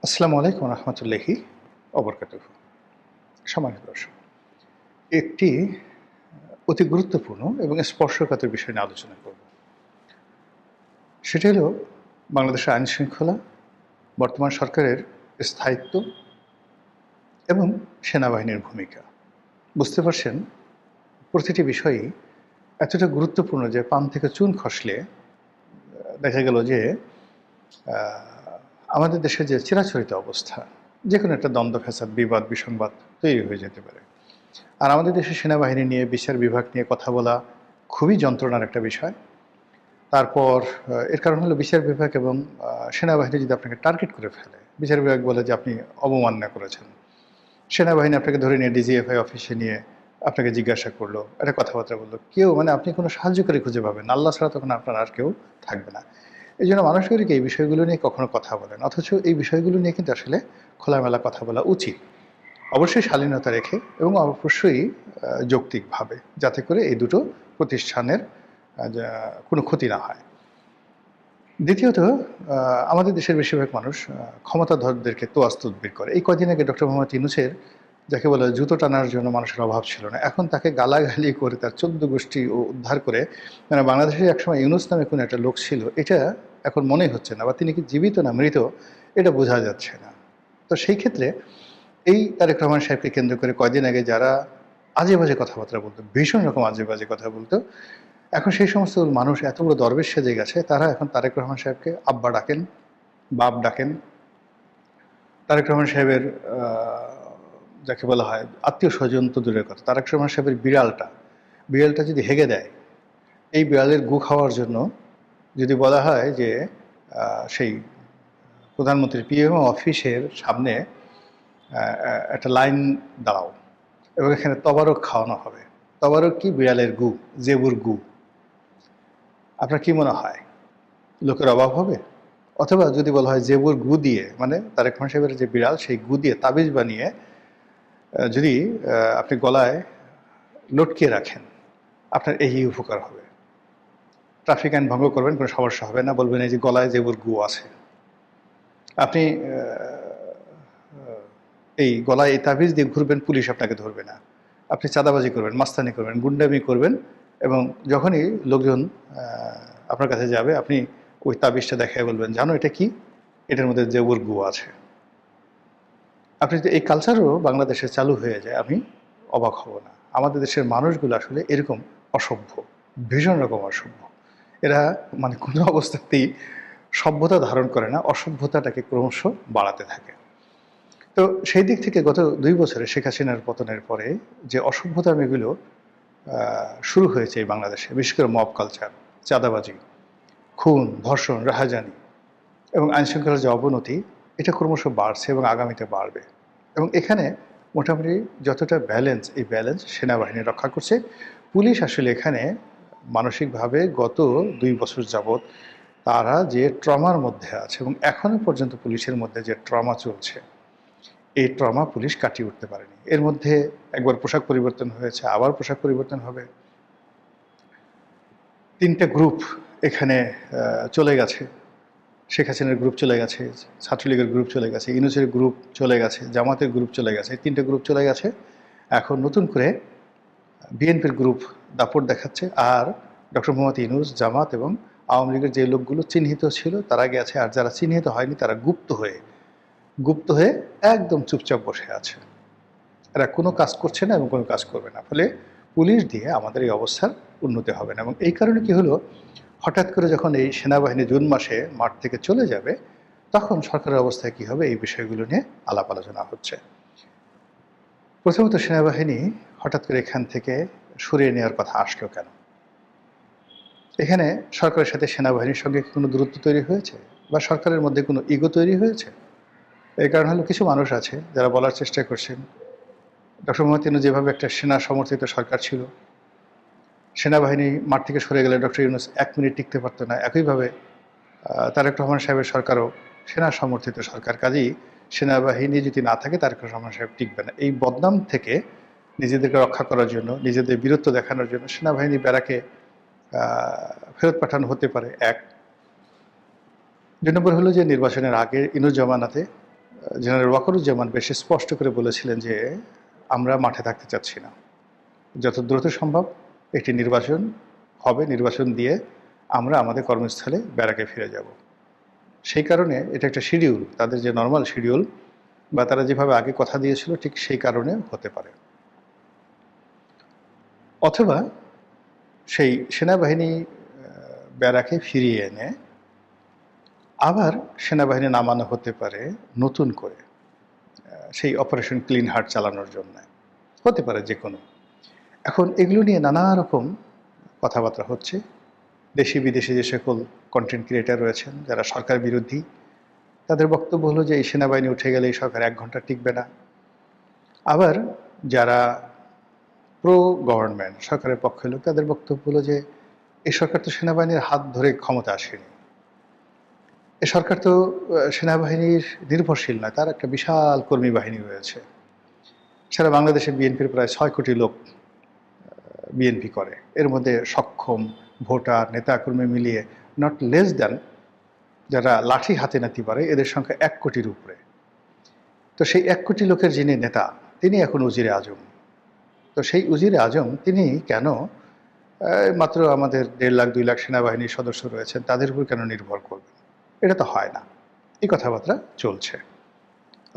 আসসালামু আলাইকুম রহমতুল্লাহি অবরকাতুহু। সম্মানিত দর্শক, একটি অতি গুরুত্বপূর্ণ এবং স্পর্শকাতর বিষয় নিয়ে আলোচনা করব। সেটা হলো বাংলাদেশের আইন শৃঙ্খলা, বর্তমান সরকারের স্থায়িত্ব এবং সেনাবাহিনীর ভূমিকা। বুঝতে পারছেন, প্রতিটি বিষয়ই এতটা গুরুত্বপূর্ণ যে পান থেকে চুন খসলে দেখা গেল যে আমাদের দেশে যে চিরাচরিত অবস্থা, যে কোনো একটা দ্বন্দ্ব ফ্যাসাদ, বিবাদ, বিসংবাদ তৈরি হয়ে যেতে পারে। আর আমাদের দেশের সেনাবাহিনী নিয়ে, বিচার বিভাগ নিয়ে কথা বলা খুবই যন্ত্রণার একটা বিষয়। তারপর এর কারণ হলো বিচার বিভাগ এবং সেনাবাহিনী যদি আপনাকে টার্গেট করে ফেলে, বিচার বিভাগ বলে যে আপনি অবমাননা করেছেন। সেনাবাহিনী আপনাকে ধরে নিয়ে ডিজিএফআই অফিসে নিয়ে আপনাকে জিজ্ঞাসা করলো, একটা কথাবার্তা বললো। কেউ আপনি কোনো সাহায্যকারী খুঁজে পাবেন না। আল্লাহ ছাড়া তখন আপনার আর কেউ থাকবে না। এইজন্য মানুষদেরকে এই বিষয়গুলো নিয়ে কখনো কথা বলেন। অথচ এই বিষয়গুলো নিয়ে কিন্তু আসলে খোলামেলা কথা বলা উচিত। অবশ্যই শালীনতা রেখে এবং অবশ্যই যৌক্তিকভাবে, যাতে করে এই দুটো প্রতিষ্ঠানের কোনো ক্ষতি না হয়। দ্বিতীয়ত, আমাদের দেশের বেশিরভাগ মানুষ ক্ষমতাধরদেরকে তোয়াজ তদবির করে। এই কদিন আগে ডক্টর মোহাম্মদ ইউনূসের, যাকে বলে জুতো টানার জন্য মানুষের অভাব ছিল না, এখন তাকে গালাগালি করে তার ১৪ গোষ্ঠী উদ্ধার করে, বাংলাদেশে একসময় ইউনূস নামে কোনো একটা লোক ছিল, এটা এখন মনেই হচ্ছে না, বা তিনি কি জীবিত না মৃত এটা বোঝা যাচ্ছে না। তো সেই ক্ষেত্রে এই তারেক রহমান সাহেবকে কেন্দ্র করে কয়দিন আগে যারা আজে বাজে কথাবার্তা বলতো, ভীষণ রকম আজে বাজে কথা বলতো, এখন সেই সমস্ত মানুষ এত বড় দরবেশ সেজে গেছে, তারা এখন তারেক রহমান সাহেবকে আব্বা ডাকেন, বাপ ডাকেন। তারেক রহমান সাহেবের যাকে বলা হয় আত্মীয় স্বজন তো দূরের কথা, তারেক রহমান সাহেবের বিড়ালটা যদি হেগে দেয়, এই বিড়ালের গু খাওয়ার জন্য যদি বলা হয় যে সেই প্রধানমন্ত্রীর পিএম অফিসের সামনে একটা লাইন দাঁড়াও এবং এখানে তবারক খাওয়ানো হবে। তবারক কি? বিড়ালের গু, জেবুর গু। আপনার কি মনে হয় লোকের অভাব হবে? অথবা যদি বলা হয় জেবুর গু দিয়ে, মানে তারেক রহমান সাহেবের যে বিড়াল, সেই গু দিয়ে তাবিজ বানিয়ে যদি আপনি গলায় লটকিয়ে রাখেন, আপনার এই উপকার হবে। ট্রাফিক আইন ভঙ্গ করবেন, কোনো সমস্যা হবে না, বলবেন এই যে গলায় জেবুর গু আছে। আপনি এই গলায় এই তাবিজ দিয়ে ঘুরবেন, পুলিশ আপনাকে ধরবে না। আপনি চাঁদাবাজি করবেন, মাস্তানি করবেন, গুন্ডামি করবেন, এবং যখনই লোকজন আপনার কাছে যাবে, আপনি ওই তাবিজটা দেখায় বলবেন, জানো এটা কি? এটার মধ্যে জেবুর গু আছে। আপনি যদি এই কালচারও বাংলাদেশে চালু হয়ে যায়, আমি অবাক হব না। আমাদের দেশের মানুষগুলো আসলে এরকম অসভ্য, ভীষণ রকম অসভ্য। এরা কোনো অবস্থাতেই সভ্যতা ধারণ করে না, অসভ্যতাটাকে ক্রমশ বাড়াতে থাকে। তো সেই দিক থেকে গত ২ বছরে শেখ হাসিনার পতনের পরে যে অসভ্যতামিগুলো শুরু হয়েছে এই বাংলাদেশে, বিশেষ করে মব কালচার, চাঁদাবাজি, খুন, ধর্ষণ, রাহাজানি এবং আইনশৃঙ্খলার যে অবনতি, এটা ক্রমশ বাড়ছে এবং আগামীতে বাড়বে। এবং এখানে মোটামুটি যতটা ব্যালেন্স, এই ব্যালেন্স সেনাবাহিনী রক্ষা করছে। পুলিশ আসলে এখানে মানসিকভাবে গত ২ বছর যাবৎ তারা যে ট্রমার মধ্যে আছে, এবং এখনও পর্যন্ত পুলিশের মধ্যে যে ট্রমা চলছে, এই ট্রমা পুলিশ কাটিয়ে উঠতে পারেনি। এর মধ্যে একবার পোশাক পরিবর্তন হয়েছে, আবার পোশাক পরিবর্তন হবে। ৩টে গ্রুপ এখানে চলে গেছে। শেখ হাসিনার গ্রুপ চলে গেছে, ছাত্রলীগের গ্রুপ চলে গেছে, ইউনূসের গ্রুপ চলে গেছে, জামাতের গ্রুপ চলে গেছে, ৩টে গ্রুপ চলে গেছে। এখন নতুন করে বিএনপির গ্রুপ দাপট দেখাচ্ছে। আর ডক্টর মোহাম্মদ ইউনূস, জামাত এবং আওয়ামী লীগের যে লোকগুলো চিহ্নিত ছিল তারা গেছে, আর যারা চিহ্নিত হয়নি তারা গুপ্ত হয়ে একদম চুপচাপ বসে আছে। এরা কোনো কাজ করছে না এবং কোনো কাজ করবে না। ফলে পুলিশ দিয়ে আমাদের এই অবস্থার উন্নতি হবে না। এবং এই কারণে কি হলো, হঠাৎ করে যখন এই সেনাবাহিনী জুন মাসে মাঠ থেকে চলে যাবে, তখন সরকারের অবস্থায় কী হবে, এই বিষয়গুলো নিয়ে আলাপ আলোচনা হচ্ছে। প্রথমত, সেনাবাহিনী হঠাৎ করে এখান থেকে সরিয়ে নেওয়ার কথা আসলো কেন? এখানে সরকারের সাথে সেনাবাহিনীর সঙ্গে কোনো দূরত্ব তৈরি হয়েছে, বা সরকারের মধ্যে কোনো ইগো তৈরি হয়েছে? এই কারণ হলো, কিছু মানুষ আছে যারা বলার চেষ্টা করছেন, ডক্টর মোহাম্মদ ইউনূস যেভাবে একটা সেনা সমর্থিত সরকার ছিল, সেনাবাহিনী মাঠ থেকে সরে গেলে ডক্টর ইউনূস ১ মিনিট টিকতে পারতো না। একইভাবে তারেক রহমান সাহেবের সরকারও সেনা সমর্থিত সরকার। কাজেই সেনাবাহিনী যদি না থাকে, তারেক রহমান সাহেব টিকবে না। এই বদনাম থেকে নিজেদেরকে রক্ষা করার জন্য, নিজেদের বীরত্ব দেখানোর জন্য সেনাবাহিনী ব্যারাকে ফেরত পাঠানো হতে পারে। ১ ২ নম্বর হলো যে, নির্বাচনের আগে ইনুস জামানাতে জেনারেল ওয়াকারুজ্জামান বেশ স্পষ্ট করে বলেছিলেন যে আমরা মাঠে থাকতে চাচ্ছি না, যত দ্রুত সম্ভব একটি নির্বাচন হবে, নির্বাচন দিয়ে আমরা আমাদের কর্মস্থলে ব্যারাকে ফিরে যাব। সেই কারণে এটা একটা শিডিউল, তাদের যে নর্মাল শিডিউল বা তারা যেভাবে আগে কথা দিয়েছিল ঠিক সেই কারণে হতে পারে। অথবা সেই সেনাবাহিনী ব্যারাকে ফিরিয়ে এনে আবার সেনাবাহিনী নামানো হতে পারে নতুন করে সেই অপারেশন ক্লিন হার্ট চালানোর জন্য, হতে পারে যে কোনো। এখন এগুলো নিয়ে নানা রকম কথাবার্তা হচ্ছে। দেশি বিদেশি যে সকল কন্টেন্ট ক্রিয়েটার রয়েছেন যারা সরকার বিরোধী, তাদের বক্তব্য হলো যে এই সেনাবাহিনী উঠে গেলে এই সরকার 1 ঘন্টা টিকবে না। আবার যারা প্রো গভর্নমেন্ট সরকারের পক্ষে লোক, তাদের বক্তব্য হলো যে এই সরকার তো সেনাবাহিনীর হাত ধরে ক্ষমতা আসেনি, এ সরকার তো সেনাবাহিনীর নির্ভরশীল নয়, তার একটা বিশাল কর্মী বাহিনী রয়েছে। সারা বাংলাদেশে বিএনপির প্রায় 6 কোটি লোক বিএনপি করে, এর মধ্যে সক্ষম ভোটার নেতাকর্মী মিলিয়ে নট লেস দ্যান যারা লাঠি হাতে নাতে পারে এদের সংখ্যা 1 কোটির উপরে। তো সেই 1 কোটি লোকের যিনি নেতা, তিনি এখন উজিরে আজম। তো সেই উজিরে আজম তিনি কেন মাত্র আমাদের 1.5 লাখ 2 লাখ সেনাবাহিনীর সদস্য রয়েছেন তাদের উপর কেন নির্ভর করবেন? এটা তো হয় না। এই কথাবার্তা চলছে।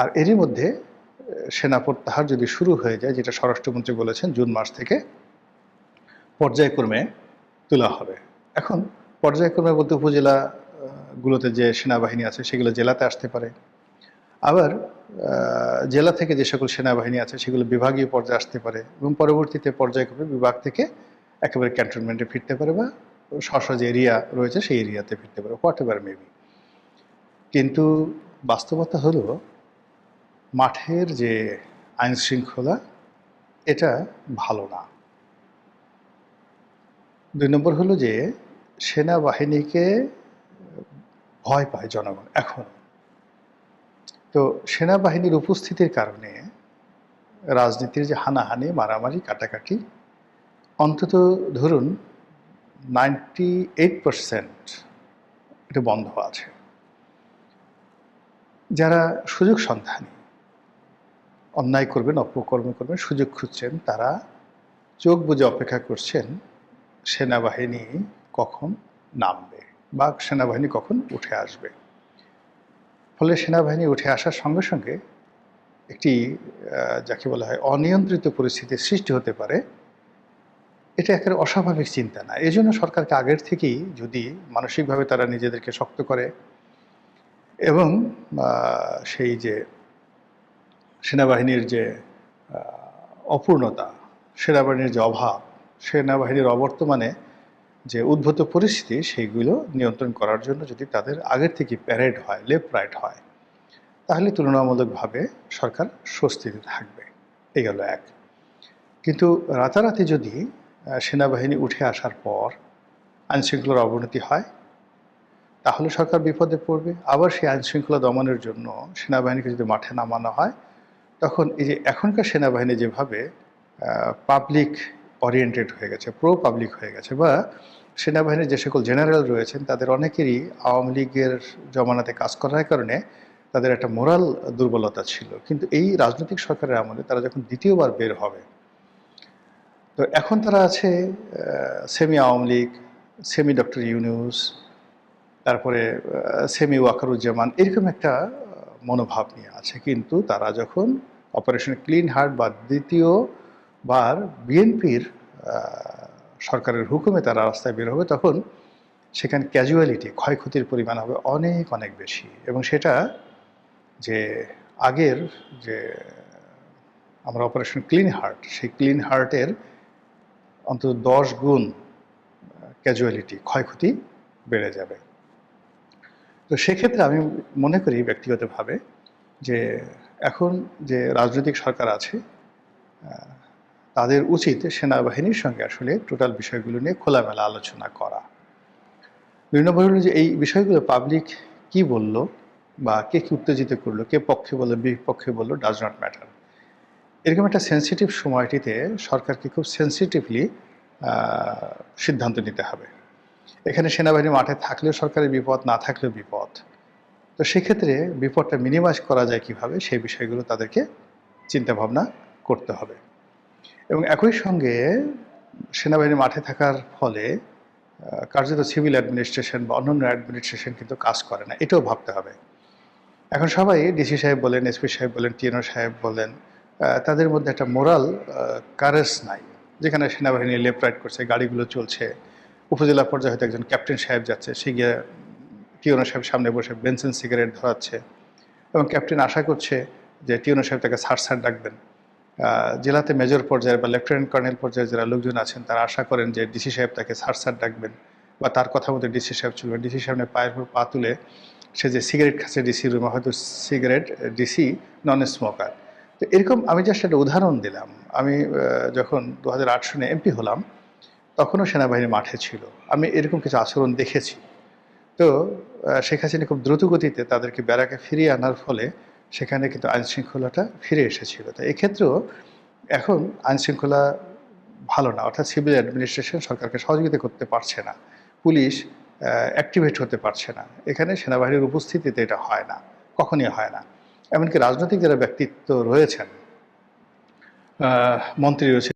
আর এরই মধ্যে সেনা প্রত্যাহার যদি শুরু হয়ে যায়, যেটা স্বরাষ্ট্রমন্ত্রী বলেছেন জুন মাস থেকে পর্যায়ক্রমে তোলা হবে। এখন পর্যায়ক্রমে বলতে উপজেলা গুলোতে যে সেনাবাহিনী আছে সেগুলো জেলাতে আসতে পারে, আবার জেলা থেকে যে সকল সেনাবাহিনী আছে সেগুলো বিভাগীয় পর্যায়ে আসতে পারে এবং পরবর্তীতে পর্যায়ক্রমে বিভাগ থেকে একেবারে ক্যান্টনমেন্টে ফিরতে পারে বা স্ব যে এরিয়া রয়েছে সেই এরিয়াতে ফিরতে পারে, হোয়াট এভার মেবি। কিন্তু বাস্তবতা হলো মাঠের যে আইন শৃঙ্খলা এটা ভালো না। 2 নম্বর হলো যে সেনাবাহিনীকে ভয় পায় জনগণ এখন। তো সেনাবাহিনীর উপস্থিতির কারণে রাজনীতির যে হানাহানি মারামারি কাটাকাটি অন্তত ধরুন 98% এটা বন্ধ আছে। যারা সুযোগ সন্ধানী, অন্যায় করবেন অপকর্ম করবেন সুযোগ খুঁজছেন, তারা চোখ বুজে অপেক্ষা করছেন সেনাবাহিনী কখন নামবে বা সেনাবাহিনী কখন উঠে আসবে। ফলে সেনাবাহিনী উঠে আসার সঙ্গে সঙ্গে একটি যাকে বলা হয় অনিয়ন্ত্রিত পরিস্থিতির সৃষ্টি হতে পারে। এটা একেবারে অস্বাভাবিক চিন্তা না। এই জন্য সরকারকে আগের থেকেই যদি মানসিকভাবে তারা নিজেদেরকে শক্ত করে এবং সেই যে সেনাবাহিনীর যে অপূর্ণতা, সেনাবাহিনীর যে অভাব, সেনাবাহিনীর অবর্তমানে যে উদ্ভূত পরিস্থিতি সেইগুলো নিয়ন্ত্রণ করার জন্য যদি তাদের আগের থেকে প্যারেড হয়, লেফট রাইট হয়, তাহলে তুলনামূলকভাবে সরকার স্বস্তিতে থাকবে। এই গেল এক। কিন্তু রাতারাতি যদি সেনাবাহিনী উঠে আসার পর আইনশৃঙ্খলার অবনতি হয় তাহলে সরকার বিপদে পড়বে। আবার সেই আইনশৃঙ্খলা দমনের জন্য সেনাবাহিনীকে যদি মাঠে নামানো হয় তখন এই যে এখনকার সেনাবাহিনী যেভাবে পাবলিক ওরিয়েন্টেড হয়ে গেছে, প্রো পাবলিক হয়ে গেছে, বা সেনাবাহিনীর যে সকল জেনারেল রয়েছেন তাদের অনেকেরই আওয়ামী লীগের জমানাতে কাজ করার কারণে তাদের একটা মোরাল দুর্বলতা ছিল। কিন্তু এই রাজনৈতিক সরকারের আমলে তারা যখন দ্বিতীয়বার বের হবে, তো এখন তারা আছে semi Awami League, semi doctor Yunus, তারপরে সেমি ওয়াকারুজ্জামান, এরকম একটা মনোভাব নিয়ে আছে। কিন্তু তারা যখন অপারেশন ক্লিন হার্ট বা দ্বিতীয়বার বিএনপির সরকারের হুকুমে তারা রাস্তায় বের হবে, তখন সেখানে ক্যাজুয়ালিটি, ক্ষয়ক্ষতির পরিমাণ হবে অনেক অনেক বেশি। এবং সেটা যে আগের যে আমরা অপারেশন ক্লিন হার্ট, সেই ক্লিন হার্টের অন্তত 10 গুণ ক্যাজুয়ালিটি, ক্ষয়ক্ষতি বেড়ে যাবে। তো সেক্ষেত্রে আমি মনে করি ব্যক্তিগতভাবে যে এখন যে রাজনৈতিক সরকার আছে তাদের উচিত সেনাবাহিনীর সঙ্গে আসলে টোটাল বিষয়গুলো নিয়ে খোলামেলা আলোচনা করা। 2 নম্বর হলো যে এই বিষয়গুলো পাবলিক কি বলল বা কে কি উত্তেজিত করলো, কে পক্ষে বললো বিপক্ষে বললো, ডাজ নট ম্যাটার। এরকম একটা সেন্সিটিভ সময়টিতে সরকারকে খুব সেন্সিটিভলি সিদ্ধান্ত নিতে হবে। এখানে সেনাবাহিনী মাঠে থাকলেও সরকারের বিপদ, না থাকলেও বিপদ। তো সেক্ষেত্রে বিপদটা মিনিমাইজ করা যায় কিভাবে, সেই বিষয়গুলো তাদেরকে চিন্তা ভাবনা করতে হবে। এবং একই সঙ্গে সেনাবাহিনী মাঠে থাকার ফলে কার্যত সিভিল অ্যাডমিনিস্ট্রেশন বা অন্যান্য অ্যাডমিনিস্ট্রেশন কিন্তু কাজ করে না, এটাও ভাবতে হবে। এখন সবাই ডিসি সাহেব বলেন, এসপি সাহেব বলেন, টিএনও সাহেব বলেন, তাদের মধ্যে একটা মোরাল কারেজ নাই। যেখানে সেনাবাহিনী লেফট রাইট করছে, গাড়িগুলো চলছে, উপজেলা পর্যায়ে হয়তো একজন ক্যাপ্টেন সাহেব যাচ্ছে, সে গিয়ে টিএনও সাহেব সামনে বসে বেনসিন সিগারেট ধরাচ্ছে, এবং ক্যাপ্টেন আশা করছে যে টিএনও সাহেব তাকে স্যার ডাকবেন। জেলাতে মেজর পর্যায়ে বা লেফটেন্যান্ট কর্নেল পর্যায়ে যারা লোকজন আছেন তারা আশা করেন যে ডিসি সাহেব তাকে স্যার ডাকবেন বা তার কথা মতো ডিসি সাহেব চলবেন। ডিসি সাহেবের পায়ের উপর পা তুলে সে যে সিগারেট খাচ্ছে ডিসি রুমে, হয়তো সিগারেট ডিসি নন স্মোকার। তো এরকম আমি জাস্ট একটা উদাহরণ দিলাম। আমি যখন 2008 সনে এমপি হলাম তখনও সেনাবাহিনী মাঠে ছিল, আমি এরকম কিছু আচরণ দেখেছি। তো শেখ হাসিনা খুব দ্রুত গতিতে তাদেরকে ব্যারাকে ফিরিয়ে আনার ফলে সেখানে কিন্তু আইনশৃঙ্খলাটা ফিরে এসেছিল। তো এক্ষেত্রেও এখন আইনশৃঙ্খলা ভালো না, অর্থাৎ সিভিল অ্যাডমিনিস্ট্রেশন সরকারকে সহযোগিতা করতে পারছে না, পুলিশ অ্যাক্টিভেট হতে পারছে না। এখানে সেনাবাহিনীর উপস্থিতিতে এটা হয় না, কখনই হয় না। এমনকি রাজনৈতিক যারা ব্যক্তিত্ব রয়েছেন, মন্ত্রী রয়েছে,